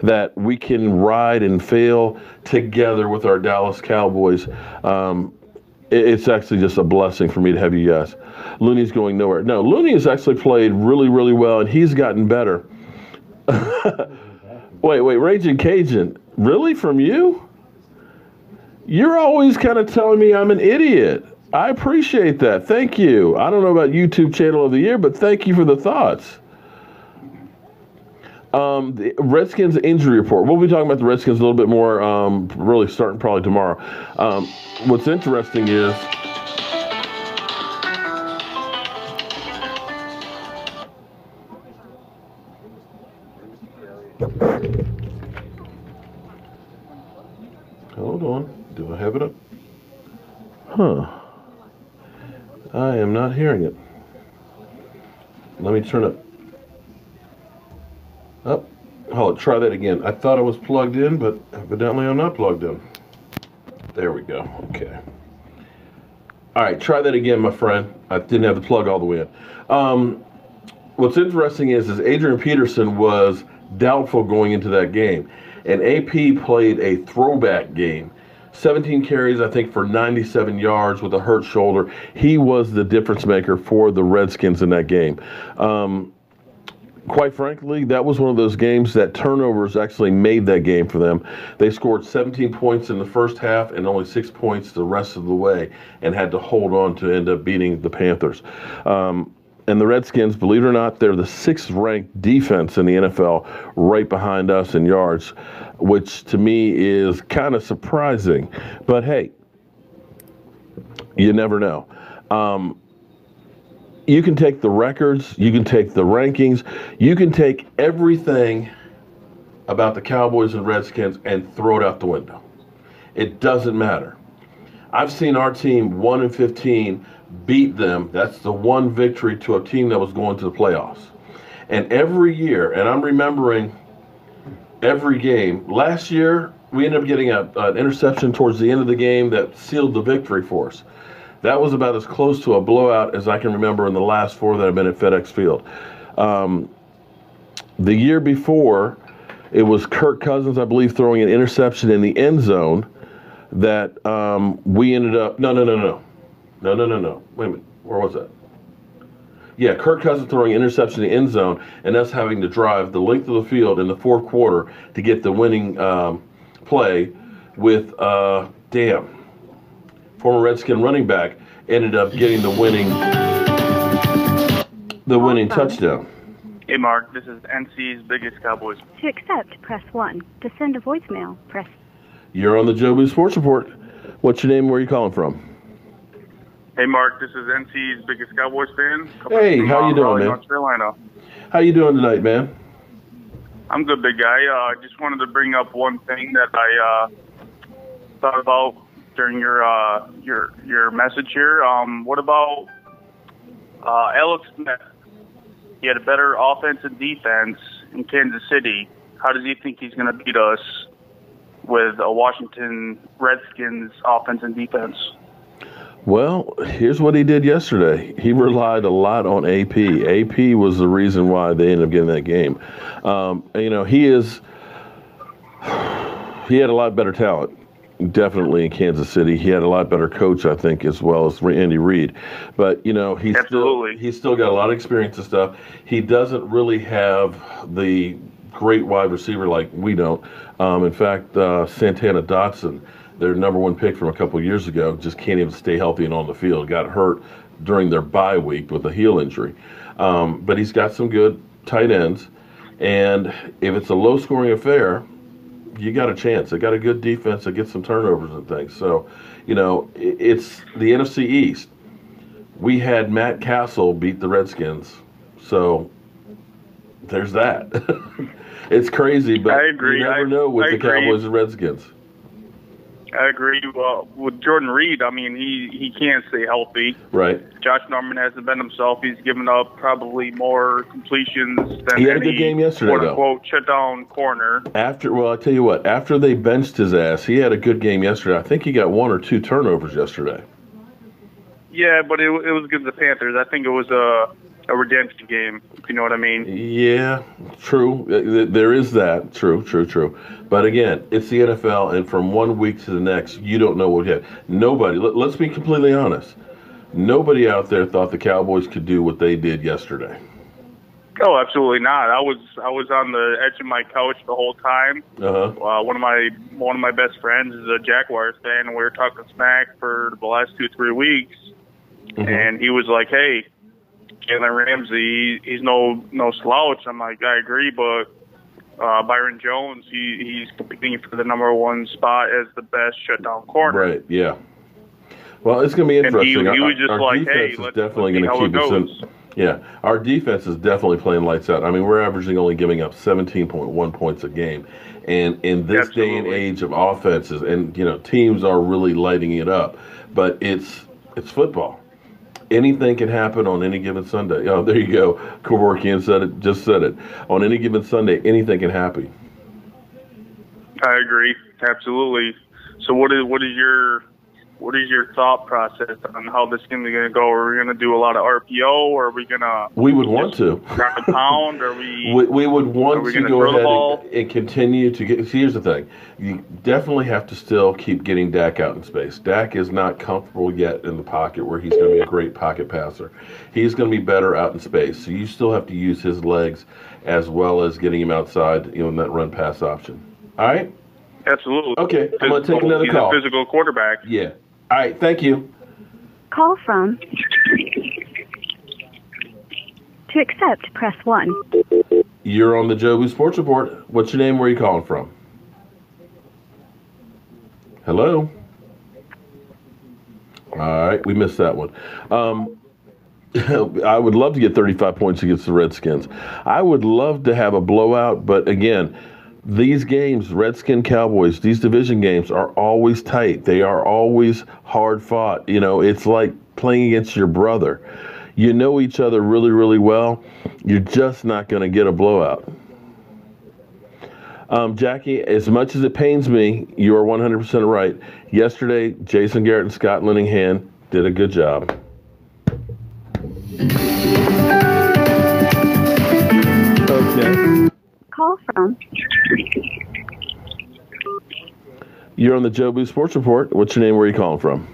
that we can ride and fail together with our Dallas Cowboys. It's actually just a blessing for me to have you guys. Looney's going nowhere. No, Looney has actually played really, really well, and he's gotten better. Wait, Raging Cajun, really, from you? You're always kind of telling me I'm an idiot. I appreciate that. Thank you. I don't know about YouTube Channel of the Year, but thank you for the thoughts. The Redskins injury report. We'll be talking about the Redskins a little bit more, really starting probably tomorrow. What's interesting is hold on. Do I have it up? Huh. I am not hearing it. Let me turn it up. Hold it. Try that again. I thought I was plugged in, but evidently I'm not plugged in. There we go. Okay. All right. Try that again, my friend. I didn't have the plug all the way in. What's interesting is Adrian Peterson was doubtful going into that game. And AP played a throwback game. 17 carries, I think, for 97 yards with a hurt shoulder. He was the difference maker for the Redskins in that game. Quite frankly, that was one of those games that turnovers actually made that game for them. They scored 17 points in the first half and only 6 points the rest of the way and had to hold on to end up beating the Panthers. And the Redskins, believe it or not, they're the 6th-ranked defense in the NFL, right behind us in yards, which to me is kind of surprising. But hey, you never know. You can take the records, you can take the rankings, you can take everything about the Cowboys and Redskins and throw it out the window. It doesn't matter. I've seen our team 1-15 beat them. That's the one victory to a team that was going to the playoffs. And every year, and I'm remembering every game, last year we ended up getting an interception towards the end of the game that sealed the victory for us. That was about as close to a blowout as I can remember in the last 4 that I've been at FedEx Field. The year before, it was Kirk Cousins, I believe, throwing an interception in the end zone that we ended up, no. Wait a minute, where was that? Yeah, Kirk Cousins throwing an interception in the end zone and us having to drive the length of the field in the 4th quarter to get the winning play with, former Redskin running back ended up getting the winning touchdown. Hey, Mark, this is NC's biggest Cowboys. To accept, press 1. To send a voicemail, press... You're on the Jobu Sports Report. What's your name and where are you calling from? Hey, Mark, this is NC's biggest Cowboys fan. Hey, how you doing, man? North Carolina. How you doing tonight, man? I'm good, big guy. I just wanted to bring up one thing that I thought about during your message here. What about Alex Smith? He had a better offense and defense in Kansas City. How does he think he's going to beat us with a Washington Redskins offense and defense? Well, here's what he did yesterday. He relied a lot on AP. AP was the reason why they ended up getting that game. He had a lot better talent, definitely, in Kansas City. He had a lot better coach, I think, as well as Andy Reid. But, he's still got a lot of experience and stuff. He doesn't really have the great wide receiver like we don't. In fact, Santana Dotson, their number 1 pick from a couple of years ago, just can't even stay healthy and on the field. Got hurt during their bye week with a heel injury. But he's got some good tight ends. And if it's a low-scoring affair, you got a chance. They got a good defense that gets some turnovers and things. So, it's the NFC East. We had Matt Castle beat the Redskins. So, there's that. It's crazy, but I agree. You never know with the Cowboys and Redskins. I agree. Well, with Jordan Reed, I mean, he can't stay healthy. Right. Josh Norman hasn't been himself. He's given up probably more completions than he had a good game yesterday, quote-unquote shutdown corner. I tell you what, after they benched his ass, he had a good game yesterday. I think he got 1 or 2 turnovers yesterday. Yeah, but it was against the Panthers. I think it was a redemption game, if you know what I mean. Yeah, true. There is that. True. But again, it's the NFL, and from one week to the next, you don't know what you have. Nobody, let's be completely honest, nobody out there thought the Cowboys could do what they did yesterday. Oh, absolutely not. I was on the edge of my couch the whole time. One of my best friends is a Jaguars fan, and we were talking smack for the last 2-3 weeks. And he was like, "Hey, Jalen Ramsey, he's no slouch." I'm like, "I agree, but Byron Jones, he's competing for the number 1 spot as the best shutdown corner." Right. Yeah. Well, it's going to be interesting. And he was just our like, defense "Hey, is definitely going to keep us in." Yeah, our defense is definitely playing lights out. I mean, we're averaging only giving up 17.1 points a game, and in this day and age of offenses, and teams are really lighting it up. But it's football. Anything can happen on any given Sunday. Oh, there you go. Kevorkian said it. On any given Sunday, anything can happen. I agree. Absolutely. So what is your thought process on how this game is going to go? Are we going to do a lot of RPO, or are we going to... We would want to. Ground and pound? We would want to go ahead and continue to get... See, here's the thing. You definitely have to still keep getting Dak out in space. Dak is not comfortable yet in the pocket where he's going to be a great pocket passer. He's going to be better out in space. So you still have to use his legs as well as getting him outside, in that run-pass option. All right? Absolutely. Okay, I'm going to take another call. He's a physical quarterback. Yeah. All right, thank you. Call from To accept, press 1. You're on the Jobu Sports Report. What's your name? Where are you calling from? Hello? All right, we missed that one. I would love to get 35 points against the Redskins. I would love to have a blowout, but again, these games, Redskin Cowboys, these division games are always tight. They are always hard fought. You know, it's like playing against your brother. You know each other really, really well. You're just not going to get a blowout. Jackie, as much as it pains me, you are 100% right. Yesterday, Jason Garrett and Scott Linehan did a good job. Okay. Call from. You're on the Jobu Sports Report. What's your name? Where are you calling from?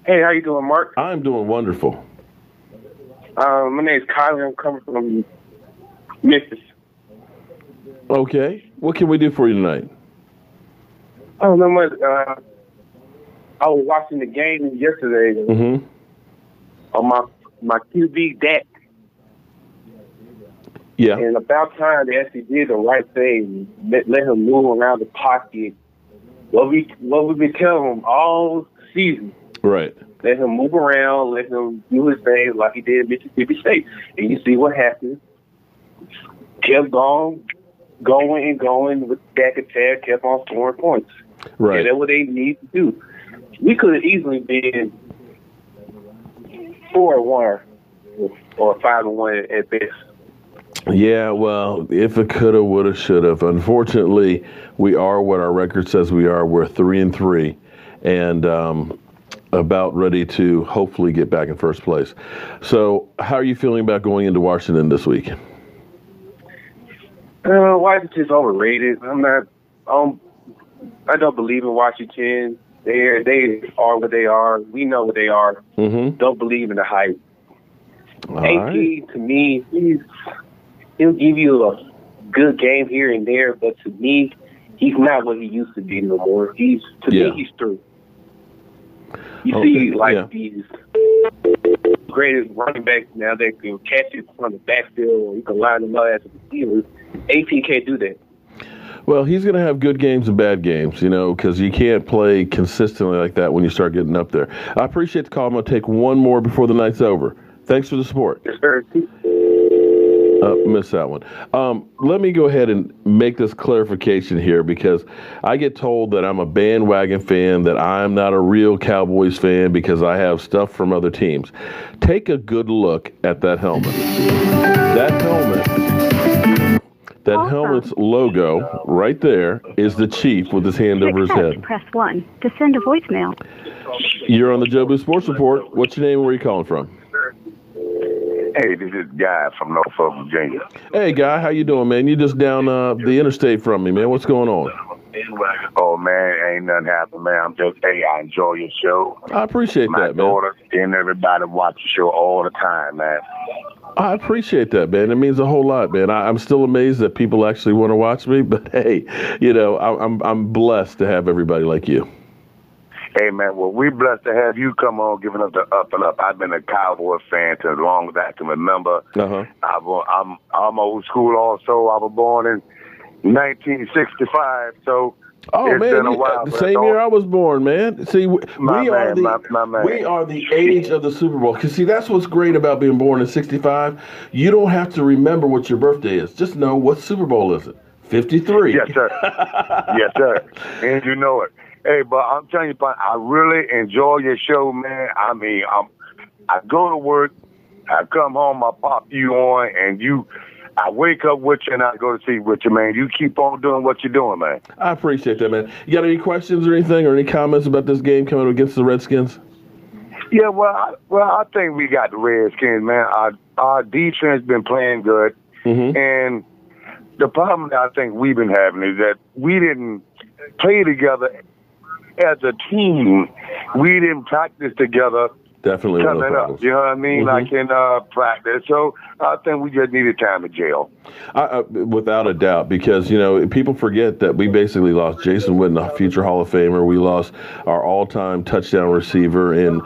Hey, how you doing, Mark? I'm doing wonderful. My name's Kyler. I'm coming from Memphis. Okay. What can we do for you tonight? Oh, no much. I was watching the game yesterday on my QB Dak. Yeah. And about time they actually did the right thing. Let him move around the pocket. What we've been telling him all season. Right. Let him move around. Let him do his thing like he did at Mississippi State. And you see what happened. Kept going with Dak attack. Kept on scoring points. Right. And that's what they need to do. We could have easily been 4-1 or 5-1 at best. Yeah, well, if it coulda, woulda, shoulda. Unfortunately, we are what our record says we are. We're 3-3, and about ready to hopefully get back in first place. So, how are you feeling about going into Washington this week? Washington's overrated. I don't believe in Washington. They are what they are. We know what they are. Don't believe in the hype. AP, to me, he'll give you a good game here and there, but to me, he's not what he used to be no more. Me, he's through. You see, these greatest running backs now that can catch it from the backfield, or you can line them up as a receiver. AP can't do that. Well, he's going to have good games and bad games, you know, because you can't play consistently like that when you start getting up there. I appreciate the call. I'm going to take one more before the night's over. Thanks for the support. Yes, sir. Missed that one. Let me go ahead and make this clarification here, because I get told that I'm a bandwagon fan, that I'm not a real Cowboys fan because I have stuff from other teams. Take a good look at that helmet. That helmet's logo right there is the Chief with his hand over his head. Press 1 to send a voicemail. You're on the Jobu Sports Report. What's your name and where are you calling from? Hey, this is Guy from Norfolk, Virginia. Hey, Guy, how you doing, man? You just down the interstate from me, man. What's going on? Oh, man, ain't nothing happening, man. I enjoy your show. I appreciate that, man. My daughter and everybody watch the show all the time, man. I appreciate that, man. It means a whole lot, man. I'm still amazed that people actually want to watch me, but hey, you know, I'm blessed to have everybody like you. Hey, man, well, we're blessed to have you come on giving us the up and up. I've been a Cowboys fan since as long as I can remember. I'm old school also. I was born in 1965, so it's been a while. The same year I was born, man. See, we are the age of the Super Bowl. Because, see, that's what's great about being born in 65. You don't have to remember what your birthday is. Just know what Super Bowl is it. 53. Yes, sir. Yes, sir. And you know it. Hey, but I'm telling you, I really enjoy your show, man. I mean, I go to work, I come home, I pop you on, and I wake up with you and I go to sleep with you, man. You keep on doing what you're doing, man. I appreciate that, man. You got any questions or anything, or any comments about this game coming up against the Redskins? Yeah, well, I think we got the Redskins, man. Our defense been playing good, and the problem that I think we've been having is that we didn't play together as a team. We didn't practice together. Definitely. Coming up, you know what I mean? Like in practice. So I think we just needed time in jail. Without a doubt, because, you know, people forget that we basically lost Jason Witten, a future Hall of Famer. We lost our all-time touchdown receiver in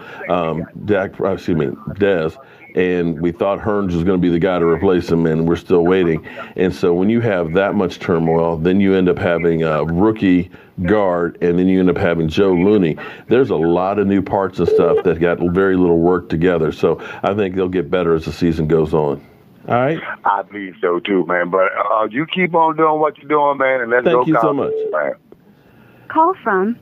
Dez. and we thought Hearns was going to be the guy to replace him, and we're still waiting. And so when you have that much turmoil, then you end up having a rookie guard, and then you end up having Joe Looney. There's a lot of new parts and stuff that got very little work together. So I think they'll get better as the season goes on. All right? I believe so too, man. But you keep on doing what you're doing, man, and let's go. Thank you so much. Man. Call from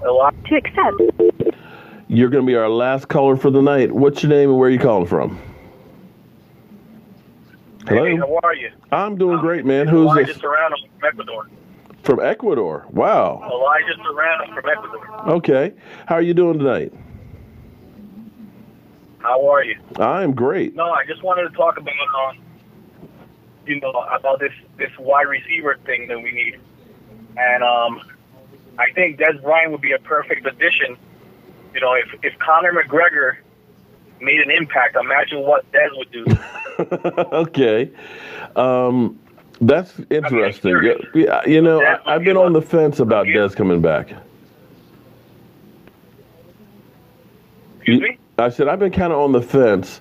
to accept. You're going to be our last caller for the night. What's your name and where are you calling from? Hello? Hey, how are you? I'm doing great, man. Who's Elijah this? Serrano from Ecuador. From Ecuador. Wow. Elijah Serrano from Ecuador. Okay. How are you doing tonight? How are you? I'm great. No, I just wanted to talk about, about this wide receiver thing that we need. And I think Des Bryant would be a perfect addition. You know, if Conor McGregor made an impact, imagine what Des would do. Okay. That's interesting. Yeah, you know, I've been on the fence about Des coming back. Excuse me? I said I've been kind of on the fence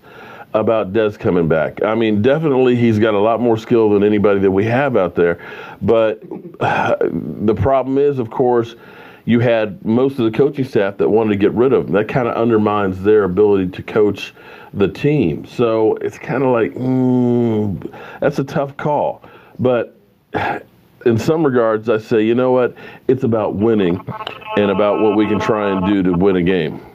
about Des coming back. I mean, definitely he's got a lot more skill than anybody that we have out there. But the problem is, of course, you had most of the coaching staff that wanted to get rid of him. That kind of undermines their ability to coach the team. So it's kind of like, that's a tough call. But in some regards, I say, you know what? It's about winning and about what we can try and do to win a game.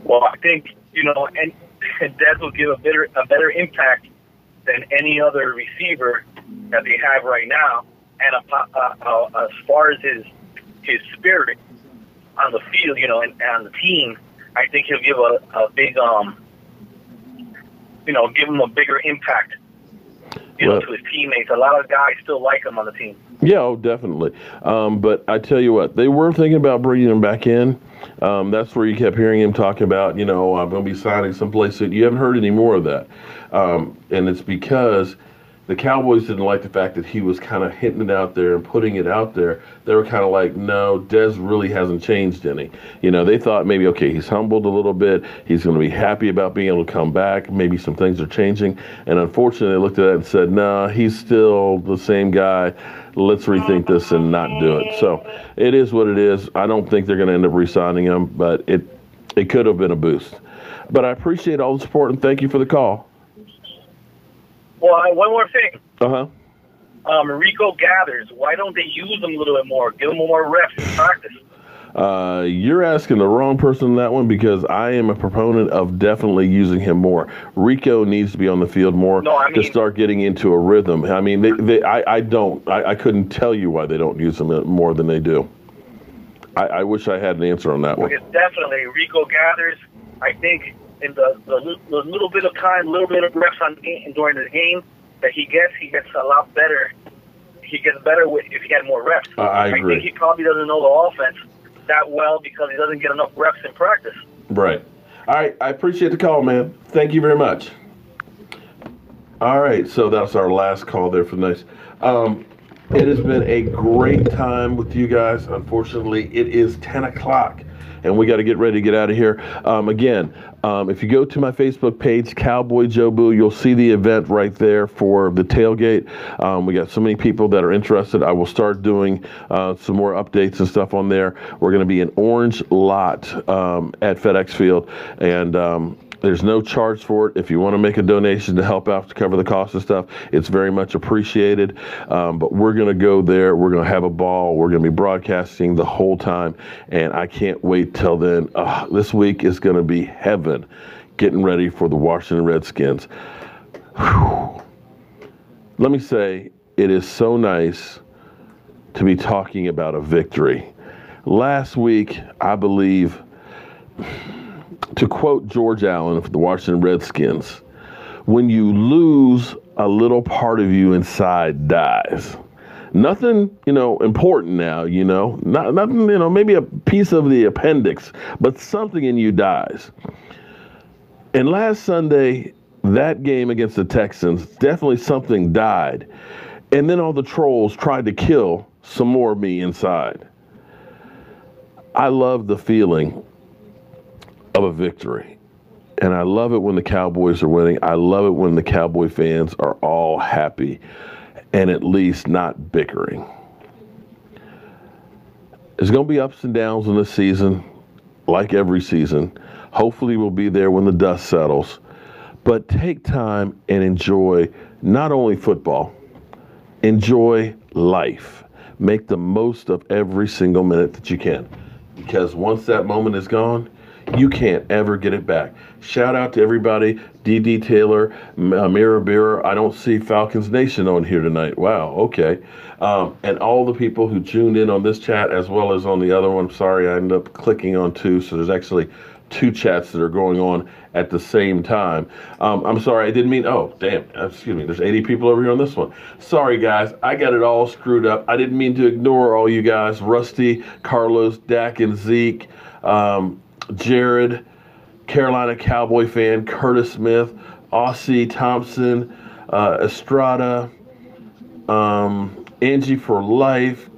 Well, I think, and Des will give a better impact than any other receiver that they have right now. And as far as his spirit on the field, and on the team, I think he'll give a big, give him a bigger impact, to his teammates. A lot of guys still like him on the team. Yeah, oh, definitely. But I tell you what, they were thinking about bringing him back in. That's where you kept hearing him talk about, I'm going to be signing someplace soon. You haven't heard any more of that. And it's because the Cowboys didn't like the fact that he was kind of hitting it out there and putting it out there. They were kind of like, no, Des really hasn't changed any. They thought maybe, okay, he's humbled a little bit. He's going to be happy about being able to come back. Maybe some things are changing. And unfortunately, they looked at that and said, no, he's still the same guy. Let's rethink this and not do it. So it is what it is. I don't think they're going to end up re-signing him, but it could have been a boost. But I appreciate all the support and thank you for the call. Well, one more thing. Uh-huh. Rico Gathers. Why don't they use him a little bit more? Give him more reps in practice. You're asking the wrong person on that one because I am a proponent of definitely using him more. Rico needs to be on the field more to start getting into a rhythm. I mean, I couldn't tell you why they don't use him more than they do. I wish I had an answer on that one. Because definitely Rico Gathers, I think, in the little bit of time, little bit of reps during the game that he gets a lot better. He gets better if he had more reps. I agree. I think he probably doesn't know the offense that well because he doesn't get enough reps in practice. Right. All right. I appreciate the call, man. Thank you very much. All right. So that's our last call there for the night. It has been a great time with you guys. Unfortunately, it is 10 o'clock. And we got to get ready to get out of here. Again, if you go to my Facebook page, Cowboy Jobu, you'll see the event right there for the tailgate. We got so many people that are interested. I will start doing some more updates and stuff on there. We're going to be in Orange Lot at FedEx Field. And there's no charge for it. If you want to make a donation to help out to cover the cost of stuff, it's very much appreciated. But we're going to go there. We're going to have a ball. We're going to be broadcasting the whole time. And I can't wait till then. This week is going to be heaven getting ready for the Washington Redskins. Whew. Let me say, it is so nice to be talking about a victory. Last week, I believe, to quote George Allen of the Washington Redskins, when you lose, a little part of you inside dies. Nothing, important now, nothing, maybe a piece of the appendix, but something in you dies. And last Sunday, that game against the Texans, definitely something died. And then all the trolls tried to kill some more of me inside. I love the feeling of a victory. And I love it when the Cowboys are winning. I love it when the Cowboy fans are all happy and at least not bickering. There's going to be ups and downs in this season, like every season. Hopefully we'll be there when the dust settles. But take time and enjoy not only football, enjoy life. Make the most of every single minute that you can. Because once that moment is gone, you can't ever get it back. Shout out to everybody, D.D. Taylor, Mira Bearer. I don't see Falcons Nation on here tonight. Wow, okay. And all the people who tuned in on this chat as well as on the other one. Sorry, I ended up clicking on two, so there's actually two chats that are going on at the same time. I'm sorry, I didn't mean, oh, damn, excuse me, there's 80 people over here on this one. Sorry, guys, I got it all screwed up. I didn't mean to ignore all you guys. Rusty, Carlos, Dak, and Zeke, Jared, Carolina Cowboy fan, Curtis Smith, Aussie Thompson, Estrada, Angie for life,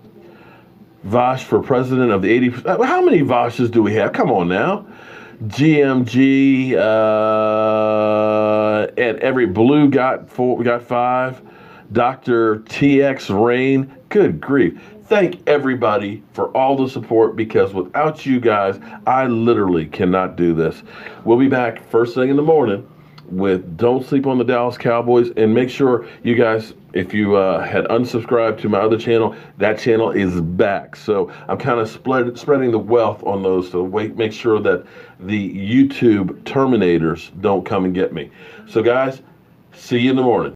Vosh for president of the 80. How many Voshes do we have? Come on now. GMG, and every blue got 5. Dr. TX Rain. Good grief. Thank everybody for all the support, because without you guys, I literally cannot do this. We'll be back first thing in the morning with Don't Sleep on the Dallas Cowboys. And make sure you guys, if you had unsubscribed to my other channel, that channel is back. So I'm kind of spreading the wealth on those to make sure that the YouTube Terminators don't come and get me. So guys, see you in the morning.